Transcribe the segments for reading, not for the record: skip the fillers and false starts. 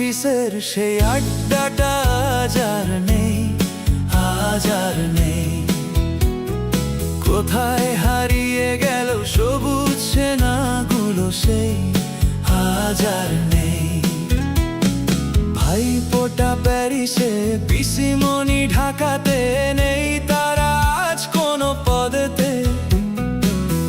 অফিসের সেই আড্ডাটা আজ আর নেই, আজ আর নেই। কোথায় হারিয়ে গেল সবুজ সেনাগুলো সেই আজ আর নেই। ভাইপোটা প্যারিসে, পিসিমণি ঢাকাতে, নেই তারা আজ কোনো পদেতে।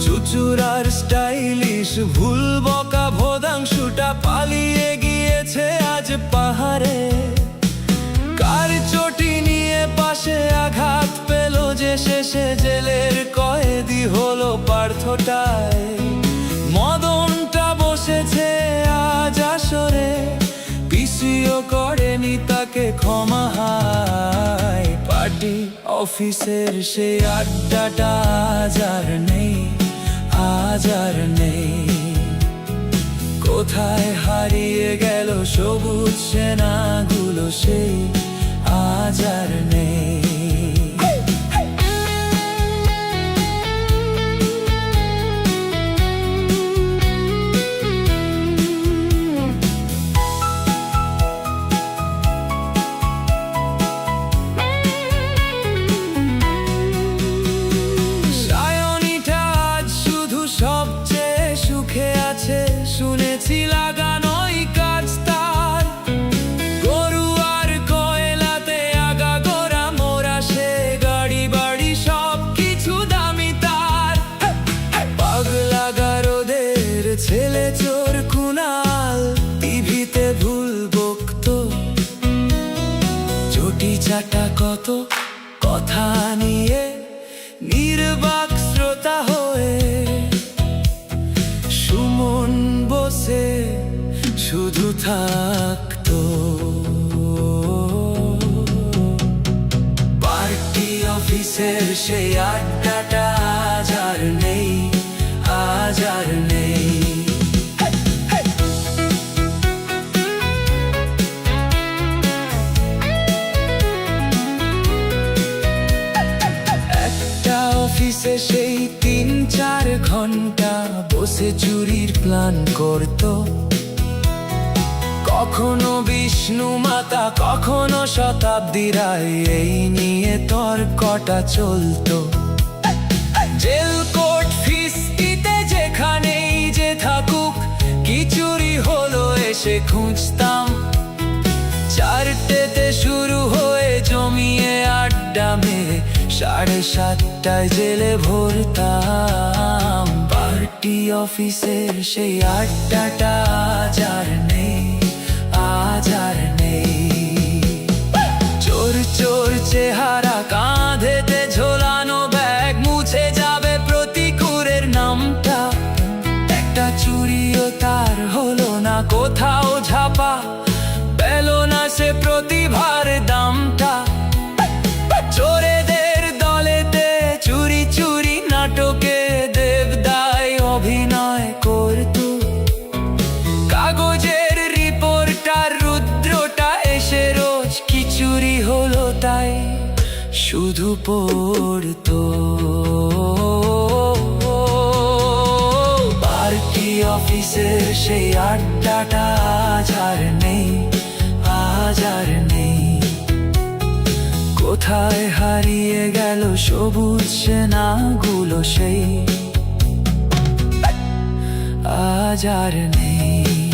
চুচুড়ার স্টাইলিশ ভুল বকা ভোদাংশুটা পালিয়ে গিয়েছে আজ পাহাড়ে। কার চটি নিয়ে পাশে আঘাত পেল যে শেষে জেলের কয়েদি হলো পার্থটায়। মদনটা বসেছে আজ আসরে, পিসিও করেনি তাকে ক্ষমা। হায় পার্টি অফিসের সেই আড্ডাটা আজ আর নেই, আজ আর নেই। কোথায় হারিয়ে গেল সবুজ সেনাগুলো সেই আজ আর নেই। শুনেছি লাগানোই কাজ তার, গরু আর কয়লাতে আগা গোড়া মোরা, সে গাড়ি বাড়ি সব কিছু দামি তার। পাগলা গারদের ছেলে চোর কুনাল, টিভিতে ভুল বকতো, চটি চাটা কত কথা নিয়ে নির্বাক শ্রোতা হয়ে। সুমন বসে শুধু থাকতো। পার্টি অফিসের সেই আড্ডাটা আজ আর নেই, আজ আর নেই। একটা অফিসে সেই 3-4 ঘন্টা বসে চুরির প্ল্যান করতো। কখনো বিষ্ণু মাতা, কখনো শতাব্দী রায়, এই নিয়ে তর্কটা চলতো। জেল কোর্ট ফিস্টিতে যেখানেই যে থাকুক, কি চুরি হলো এসে খুঁজতাম। 4টেতে শুরু হয়ে জমিয়ে আড্ডা মেরে 7:30টায় জেলে ভরতাম। পার্টি অফিসের সেই আড্ডাটা আজ আর নেই, আজ আর নেই। চোর চোর চেহারা, কাঁধেতে ঝোলানো ব্যাগ, মুছে যাবে প্রতিকূলের নামটা। একটা চুরিও তার হলো না কোথাও ঝাপা, পেল না সে প্রতিভার দামটা। চোরেদের দলেতে চুরি চুরি নাটকে দেবদায় অভিনয় করত। কাগজের রিপোর্টার রুদ্রটা এসে রোজ কি চুরি হলো তাই শুধু পড়তো। পার্টি অফিসের সেই আড্ডাটা আজ আর নেই, আজ আর নেই। কোথায় হারিয়ে গেল সবুজ সেনাগুলো সেই আজ আর নেই।